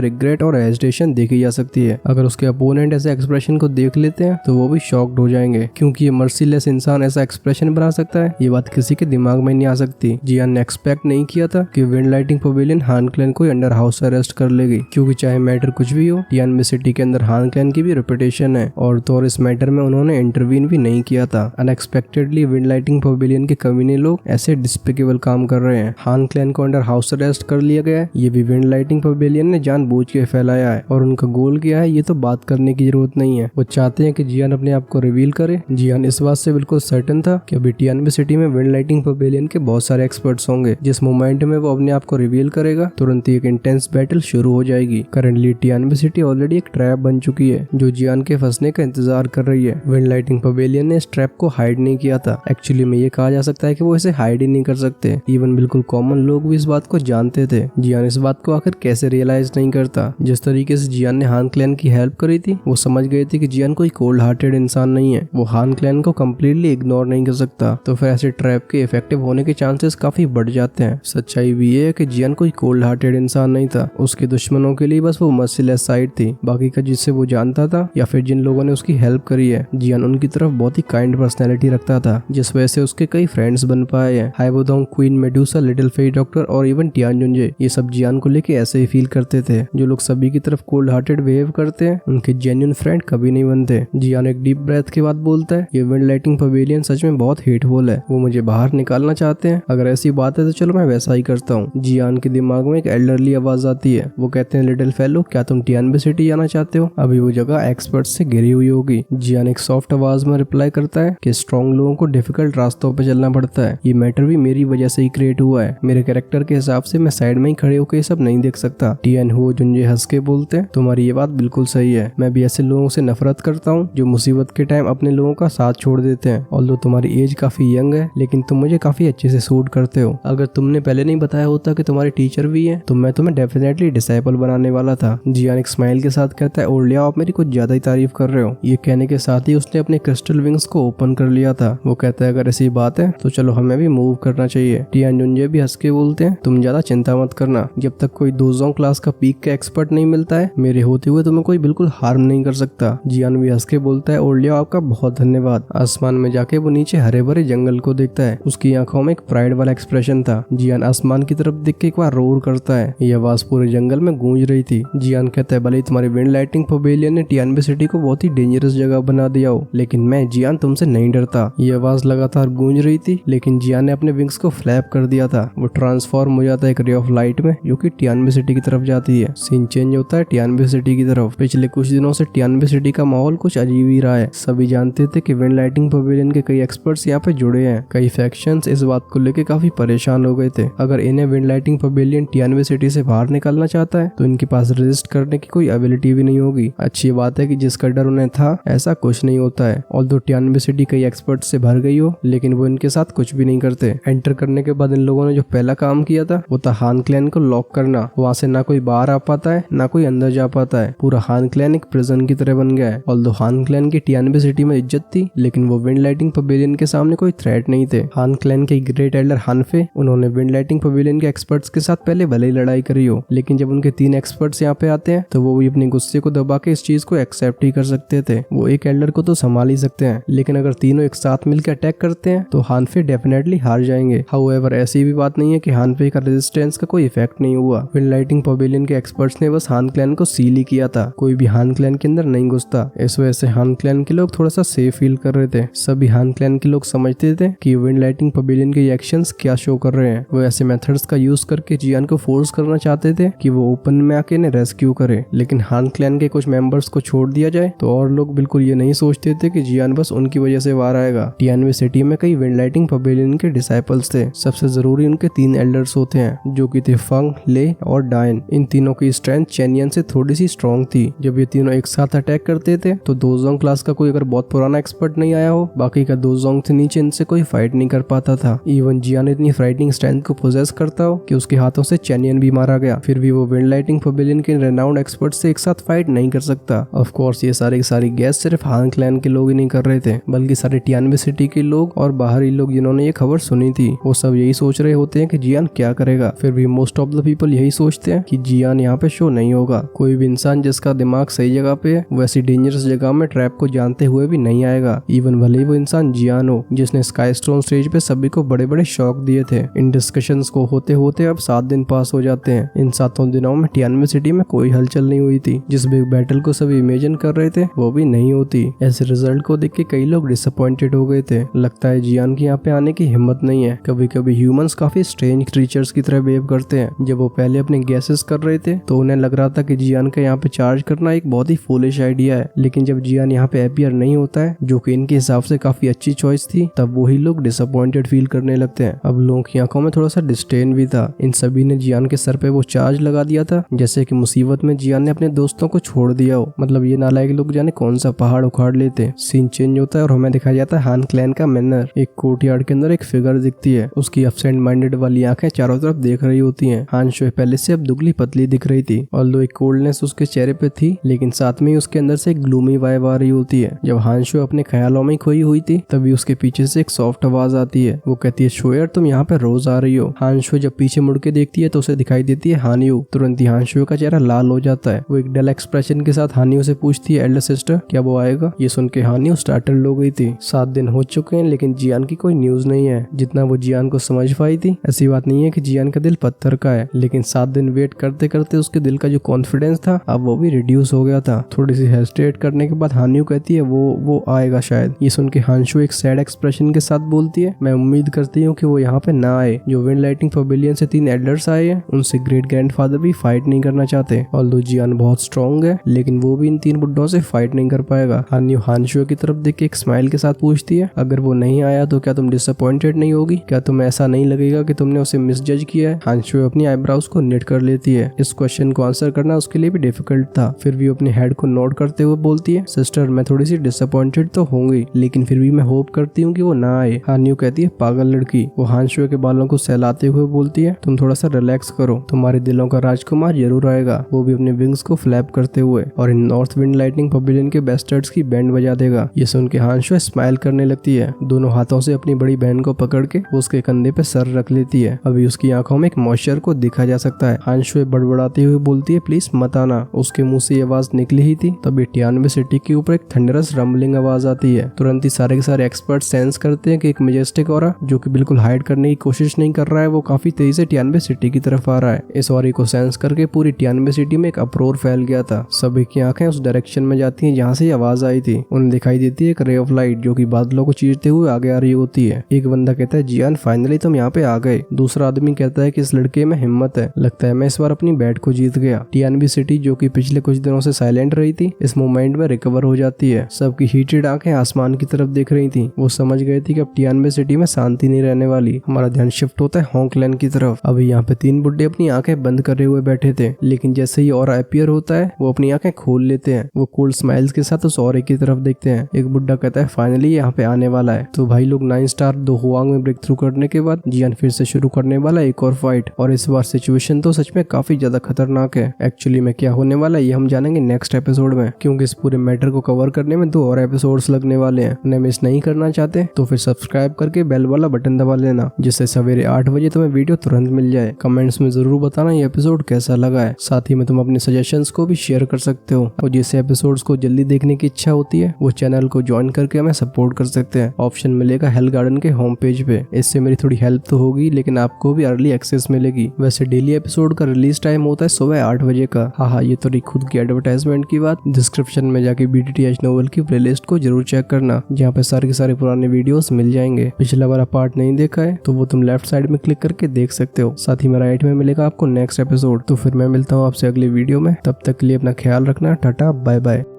रिग्रेट और हेजिटेशन देखी जा सकती है। अगर उसके अपोनेंट ऐसे एक्सप्रेशन को देख लेते हैं तो वो भी शॉक्ड हो जाएंगे, क्योंकि ये मर्सीलेस इंसान ऐसा एक्सप्रेशन बना सकता है, ये बात किसी के दिमाग में नहीं आ सकती। जियान ने एक्सपेक्ट नहीं किया था कि विंड लाइटिंग पवेलियन हान क्लैन को अंडर हाउस अरेस्ट कर लेगी, क्योंकि चाहे मैटर कुछ भी हो, टियानबे सिटी के अंदर हान क्लैन की भी रेपुटेशन है और तो इस मैटर में उन्होंने इंटरवीन भी नहीं किया था। अनएक्सपेक्टेडली विंड लाइटिंग पवेलियन के कमीने लोग ऐसे डिस्पिकेबल काम कर रहे हैं। हान क्लैन को अंडर हाउस अरेस्ट कर लिया गया है, ये भी विंड लाइटिंग पवेलियन ने जानबूझ के फैलाया है और उनका गोल क्या है ये तो बात करने की जरूरत नहीं है। वो चाहते हैं कि जियान अपने आप को रिवील करे। जियान इस बात से बिल्कुल सर्टेन था कि अभी टियानबे सिटी में विंड लाइटिंग पवेलियन के बहुत सारे एक्सपर्ट्स होंगे। जिस मोमेंट में वो अपने आप को रिवील करेगा तुरंत ही एक इंटेंस बैटल शुरू हो जाएगी। करंटली टियानबे सिटी ऑलरेडी एक ट्रैप बन चुकी है जो जियान के फंसने का इंतजार कर रही है। विंड लाइटिंग पवेलियन ने इस ट्रैप को हाइड नहीं किया था। एक्चुअली में ये कहा जा सकता है कि वो इसे हाइड ही नहीं कर सकते। इवन बिल्कुल कॉमन लोग भी इस बात को जानते थे। जियान इस बात को आखिर कैसे रियलाइज नहीं करता। जिस तरीके से जियान ने हान क्लैन की हेल्प करी थी वो समझ गए थे कि जियान कोई कोल्ड हार्टेड इंसान नहीं है। वो हान क्लैन को कम्प्लीटली इग्नोर नहीं कर सकता, तो फिर ऐसे ट्रैप के इफेक्टिव होने के चांसेस काफी बढ़ जाते हैं। सच्चाई भी ये है कि जियान कोई कोल्ड हार्टेड इंसान नहीं था। उसके दुश्मनों के लिए बस वो मर्सीलेस साइड थी। बाकी का जिससे वो जानता था या फिर जिन लोगों ने उसकी हेल्प करी है, जियान उनकी तरफ बहुत ही काइंड पर्सनैलिटी रखता था, जिस वजह से उसके कई फ्रेंड्स बन पाए हैं। Haibodong, Queen Medusa, Little Fei doctor और इवन टियानजुनजे, ये सब जियान को लेके ऐसे ही फील करते थे। जो लोग सभी की तरफ कोल्ड हार्टेड बिहेव करते हैं उनके जेन्युइन फ्रेंड कभी नहीं बनते। जियान एक डीप ब्रेथ के बाद बोलता है, ये विंड लाइटिंग पवेलियन सच में बहुत हेटफुल है, वो मुझे बाहर निकालना चाहते हैं। अगर ऐसी बात है तो चलो मैं वैसा ही करता हूँ। जियान के दिमाग में एक एल्डरली आवाज आती है। वो कहते हैं, लिटिल फेलो, क्या तुम टियानबे सिटी जाना चाहते हो? अभी वो जगह एक्सपर्ट से घिरी हुई होगी। जियान एक सॉफ्ट आवाज में रिप्लाई करता है कि स्ट्रॉन्ग लोगों को डिफिकल्ट रास्तों पे चलना पड़ता है। ये मैटर भी मेरी वजह से ही क्रिएट हुआ है। मेरे कैरेक्टर के हिसाब से मैं साइड में ही खड़े होकर ये सब नहीं देख सकता। टियान हो जुनजे हंस के बोलते हैं, तुम्हारी ये बात बिल्कुल सही है। मैं भी ऐसे लोगों से नफरत करता हूँ जो मुसीबत के टाइम अपने लोगों का साथ छोड़ देते हैं। ऑल्दो तुम्हारी एज काफी यंग है लेकिन तुम मुझे काफी अच्छे से सूट करते हो। अगर तुमने पहले नहीं बताया होता कि तुम्हारे टीचर भी है तो मैं तुम्हें डेफिनेटली डिसाइपल बनाने वाला था। जियान एक स्माइल के साथ कहता है, ओलिया आप मेरी कुछ ज्यादा ही तारीफ कर रहे हो। ये कहने के साथ ही उसने अपने क्रिस्टल विंग्स को ओपन कर लिया था। वो कहता है, अगर ऐसी बात है तो चलो हमें भी मूव करना चाहिए। टियानजुनजे भी हंस के बोलते हैं, तुम ज्यादा चिंता मत करना, जब तक कोई दोजोंग क्लास का पीक का एक्सपर्ट नहीं मिलता है मेरे होते हुए तुम्हें कोई बिल्कुल हार्म नहीं कर सकता। जियान भी हंस के बोलता है, ओलिया आपका बहुत धन्यवाद। आसमान में जाके वो नीचे हरे भरे जंगल को देखता है। उसकी आंखों में एक प्राइड वाला एक्सप्रेशन था। जियान आसमान की तरफ देख के एक बार रोर करता है। ये आवाज पूरे जंगल में गूंज रही थी। जियान कहता है, भले ही तुम्हारी विंड लाइटिंग पवेलियन ने टियानबे सिटी को बहुत ही डेंजरस जगह बना दिया हो, लेकिन मैं जियान तुमसे नहीं डरता। ये आवाज लगातार गूंज रही थी लेकिन जियान ने अपने विंग्स को फ्लैप कर दिया था। वो ट्रांसफॉर्म हो जाता है एक रे ऑफ लाइट में जो कि टियानबे सिटी की तरफ जाती है। सीन चेंज होता है टियानबे सिटी की तरफ। पिछले कुछ दिनों से टियानबे सिटी का माहौल कुछ अजीब ही रहा है। सभी जानते थे कि विंड लाइटिंग पवेलियन के कई एक्सपर्ट्स यहाँ पे जुड़े हैं। कई फैक्शंस इस बात को लेकर काफी परेशान हो गए थे। अगर इन्हें विंड लाइटिंग पवेलियन टियानबे सिटी से बाहर निकालना चाहता है तो इनके पास रेजिस्ट करने की कोई एबिलिटी भी नहीं होगी। अच्छी बात है कि जिसका डर उन्हें था ऐसा कुछ नहीं होता है। ऑल्दो टियानबे सिटी कई एक्सपर्ट से भर गई हो लेकिन वो इनके साथ कुछ भी नहीं करते। एंटर करने के बाद इन लोगों ने जो पहला काम किया था वो था हान क्लैन को लॉक करना। वहाँ से ना कोई बाहर आ पाता है ना कोई अंदर जा पाता है। पूरा हान क्लैन एक प्रिजन की तरह बन गया है। ऑल्दो हान क्लैन की टियानबे सिटी में इज्जत थी लेकिन वो विंड लाइटिंग पवेलियन के सामने कोई थ्रेट नहीं थे। हान क्लैन के ग्रेट एल्डर हानफे, उन्होंने विंड लाइटिंग पवेलियन के एक्सपर्ट्स के साथ पहले भले ही लड़ाई करी हो लेकिन जब उनके 3 एक्सपर्ट्स यहाँ पे आते हैं तो वो भी अपने गुस्से को दबा के इस चीज को एक्सेप्ट ही कर सकते थे। वो एक एल्डर को तो संभाल ही सकते हैं लेकिन अगर तीनों एक साथ मिलकर अटैक करते हैं तो हानफे डेफिनेटली हार जाएंगे। हाउएवर ऐसी भी बात नहीं है कि हानफे का रेजिस्टेंस का कोई इफेक्ट नहीं हुआ। विंड लाइटिंग पवेलियन के एक्सपर्ट्स ने बस हान क्लैन को सील ही किया था। कोई भी हान क्लैन के अंदर नहीं घुसता। इस वजह से हान क्लैन के लोग थोड़ा सा सेफ फील कर रहे थे। सभी हान क्लैन के लोग समझते थे कि विंड लाइटिंग पवेलियन के एक्शंस क्या शो कर रहे हैं। वो ऐसे मेथड्स का यूज करके जियान को फोर्स करना चाहते थे कि वो ओपन में आके इन्हें रेस्क्यू करे। लेकिन हान क्लैन के कुछ मेंबर्स को छोड़ दिया जाए तो और लोग बिल्कुल ये नहीं सोचते थे कि जियान बस उनकी वजह से बाहर आएगा। टियानबे सिटी में कई विंड लाइटिंग पवेलियन के डिसाइपल्स थे। सबसे जरूरी उनके 3 एल्डर्स होते हैं जो कि थे फंग, ले और डायन। इन तीनों की स्ट्रेंथ चेनियन से थोड़ी सी स्ट्रॉन्ग थी। जब ये तीनों एक साथ अटैक करते थे तो दोजोंग क्लास का कोई अगर बहुत पुराना एक्सपर्ट नहीं आया हो, बाकी का दोजोंग से नीचे इनसे कोई फाइट नहीं कर पाता था। इवन जियान इतनी फ्राइटिंग स्ट्रेंथ को पोजेस करता हो कि उसके हाथों से चेनियन भी मारा गया, फिर भी वो विंड लाइटिंग पवेलियन के रेनाउंड एक्सपर्ट से एक साथ फाइट नहीं कर सकता। ऑफ कोर्स ये सारी गैस सिर्फ हान क्लैन के लोग ही नहीं कर रहे थे बल्कि सारे टियानबे सिटी के लोग और बाहरी लोग जिन्होंने ये खबर सुनी थी वो सब यही सोच रहे होते हैं कि जियान क्या करेगा। फिर भी मोस्ट ऑफ द पीपल यही सोचते हैं कि जियान यहाँ पे शो नहीं होगा। कोई भी इंसान जिसका दिमाग सही जगह पे है वैसी डेंजरस जगह में ट्रैप को जानते हुए भी नहीं आएगा, इवन भले ही वो इंसान जियान हो जिसने स्काई स्टोन स्टेज पे सभी को बड़े बड़े शॉक दिए थे। इन डिस्कशंस को होते होते अब 7 दिन पास हो जाते हैं। इन 7 दिनों में टियानवे सिटी में कोई हलचल नहीं हुई थी। जिस बिग बैटल को सभी इमेजिन कर रहे थे वो भी नहीं होती। ऐसे रिजल्ट को देख के कई लोग डिसअपॉइंटेड हो गए थे। लगता है जियान की यहाँ पे आने की हिम्मत नहीं है। कभी कभी ह्यूमंस काफी स्ट्रेंज क्रीचर्स की तरह बिहेव करते हैं। जब वो पहले अपने गैसेस कर रहे थे तो उन्हें लग रहा था कि जियान का यहाँ पे चार्ज करना एक बहुत ही फूलिश आइडिया है, लेकिन जब जियान यहाँ पे अपीयर नहीं होता है, जो कि इनके हिसाब से काफी अच्छी चॉइस थी, तब वही लोग डिसअपॉइंटेड फील करने लगते हैं। अब लोगों की आंखों में थोड़ा सा डिस्डेन भी था। इन सभी ने जियान के सर पे वो चार्ज लगा दिया था जैसे कि मुसीबत में जियान ने अपने दोस्तों को छोड़ दिया हो। मतलब ये नालायक लोग जाने कौन सा पहाड़ उखाड़ लेते। सीन चेंज होता है और हमें दिखाया जाता है हान क्लैन का मैनर। एक कोर्टयार्ड के अंदर एक फिगर दिखती है, उसकी एब्सेंट माइंडेड वाली आंखें चारों तरफ देख रही होती हैं। हान शोए पहले से अब दुबली पतली दिख रही थी और लो एक कोल्डनेस उसके चेहरे पे थी, लेकिन साथ में ही उसके अंदर से एक ग्लूमी वाइब आ रही होती है। जब हान शोए अपने ख्यालों में खोई हुई थी तभी उसके पीछे से एक सॉफ्ट आवाज आती है। वो कहती है शोयर तुम यहाँ पे रोज आ रही हो। हान शोए जब पीछे मुड़ के देखती है तो उसे दिखाई देती है हानियो। तुरंत ही हान शोए का चेहरा लाल हो जाता है। वो एक डल एक्सप्रेशन के साथ हानियो से पूछती है एल्डर सिस्टर क्या वो आएगा। ये सुन के हानियो स्टार्टल्ड हो गई थी। 7 दिन हो चुके हैं लेकिन जियान की कोई न्यूज नहीं है। जितना वो जियान को समझ पाई थी, ऐसी बात नहीं है कि जियान का दिल पत्थर का है, लेकिन 7 दिन वेट करते करते उसके दिल का जो कॉन्फिडेंस था अब वो भी रिड्यूस हो गया था। थोड़ी सी हेस्टेट करने के बाद हानियो कहती है वो आएगा शायद। ये सुन के हानशो एक सैड एक्सप्रेशन के साथ बोलती है मैं उम्मीद करती हूँ कि वो यहाँ पे ना आए। जो विंड लाइटिंग पवेलियन से 3 एल्डर्स आए हैं उनसे ग्रेट ग्रैंडफादर भी फाइट नहीं करना चाहते। ऑल्दो जियान बहुत स्ट्रॉन्ग है लेकिन वो भी इन 3 बुड्ढों से फाइट नहीं कर पाएगा। हानियो हानशो की तरफ देख के एक स्माइल के साथ पूछती है अगर वो नहीं आया तो क्या तुम डिसअपॉइंटेड नहीं होगी? क्या तुम्हें ऐसा नहीं लगेगा कि तुमने उसे मिसजज किया है? हानशो अपनी आईब्राउज को निट कर लेती है। इस क्वेश्चन को आंसर करना उसके लिए भी डिफिकल्ट था। फिर भी अपने हेड को नोट करते हुए बोलती है सिस्टर मैं थोड़ी सी डिसअपॉइंटेड तो होंगी लेकिन फिर भी मैं होप करती हूँ कि वो ना आए। हानियो कहती है पागल लड़की। वो हानशो के बालों को सहलाते हुए बोलती है तुम थोड़ा सा रिलैक्स करो, तुम्हारे दिलों का राजकुमार जरूर आएगा। वो भी अपने विंग्स को फ्लैप करते हुए और इन नॉर्थ विंड लाइटिंग पवेलियन के बेस्टर्ड्स की बैंड बजा देगा। ये सुन के हानशो स्माइल करने लगती है। दोनों हाथों से अपनी बड़ी बहन को पकड़ के वो उसके कंधे पे सर रख लेती है। अभी उसकी आंखों में एक मॉइस्चर को देखा जा सकता है। हानशो बड़बड़ाते हुए बोलती है प्लीज मत आना। उसके मुंह से ये आवाज निकली ही थी तभी टियानवे सिटी के ऊपर एक थंडरस रंबलिंग आवाज आती है। तुरंत ही सारे के सारे एक्सपर्ट सेंस करते हैं कि एक मैजेस्टिक ऑरा जो कि बिल्कुल हाइड करने की कोशिश नहीं कर रहा है वो काफी तेजी से टियानवे सिटी की तरफ आ रहा है। इस ऑरे को सेंस करके पूरी टियानवे सिटी में एक अप्रोर फैल गया था। सभी की आंखें उस डायरेक्शन में जाती हैं जहाँ से ये आवाज आई थी। उन्हें दिखाई देती है एक रे ऑफ लाइट जो कि बादलों को चीरते हुए आगे आ रही होती है। एक बंदा कहता है जियान फाइनली तुम यहाँ पे आ गए। दूसरा आदमी कहता है कि इस लड़के में हिम्मत है, लगता है मैं इस बार अपनी बैट को जीत गया। टियानवे सिटी जो कि पिछले कुछ दिनों से साइलेंट रही थी इस मोमेंट में रिकवर हो जाती है। सबकी हीटेड आंखें आसमान की तरफ देख रही थी। वो समझ गए थे कि अब टियानवे सिटी में शांति नहीं रहने वाली। हमारा ध्यान शिफ्ट होता है होंगलैंड की तरफ। अभी यहाँ पे 3 बुड्ढे अपनी आंखें बंद करे हुए बैठे थे, लेकिन जैसे ही ऑरा अपीयर होता है वो अपनी आंखें खोल लेते हैं। वो कोल्ड स्माइल्स के साथ उस ऑरे की तरफ देखते हैं। एक बुड्ढा कहता है फाइनली यहाँ पे आने वाला है। तो भाई लोग 9 स्टार 2 हुआंग में ब्रेक थ्रू करने के बाद जियान फिर से शुरू करने वाला एक और फाइट। और इस बार सिचुएशन तो सच में काफी ज्यादा खतरनाक है। एक्चुअली में क्या होने वाला है ये हम जानेंगे नेक्स्ट एपिसोड में, क्योंकि इस पूरे मैटर को कवर करने में 2 और एपिसोड्स लगने वाले हैं। उन्हें मिस नहीं करना चाहते तो फिर सब्सक्राइब करके बेल वाला बटन दबा लेना जिससे सवेरे 8 बजे तुम्हें वीडियो तुरंत मिल जाए। कमेंट्स में जरूर बताना ये एपिसोड कैसा लगा है। साथ ही में तुम अपने सजेशंस को भी शेयर कर सकते हो। और जिस एपिसोड्स को जल्दी देखने की इच्छा होती है वो चैनल को ज्वाइन करके हमें सपोर्ट कर सकते हैं। ऑप्शन मिलेगा हेल गार्डन के होम पेज पे। इससे मेरी थोड़ी हेल्प तो होगी लेकिन आपको भी अर्ली एक्सेस मिलेगी। वैसे डेली एपिसोड का रिलीज टाइम होता है सुबह 8 बजे का। हाँ ये तो रही खुद की एडवर्टाइजमेंट की बात। डिस्क्रिप्शन में जाके BTTH नोवेल की प्लेलिस्ट को जरूर चेक करना जहाँ पे सारे के सारे पुराने वीडियोस मिल जाएंगे। पिछला वाला पार्ट नहीं देखा है तो वो तुम लेफ्ट साइड में क्लिक करके देख सकते हो। साथ ही में राइट में मिलेगा आपको नेक्स्ट एपिसोड। तो फिर मैं मिलता हूँ आपसे अगले वीडियो में। तब तक के लिए अपना ख्याल रखना। Tata bye bye.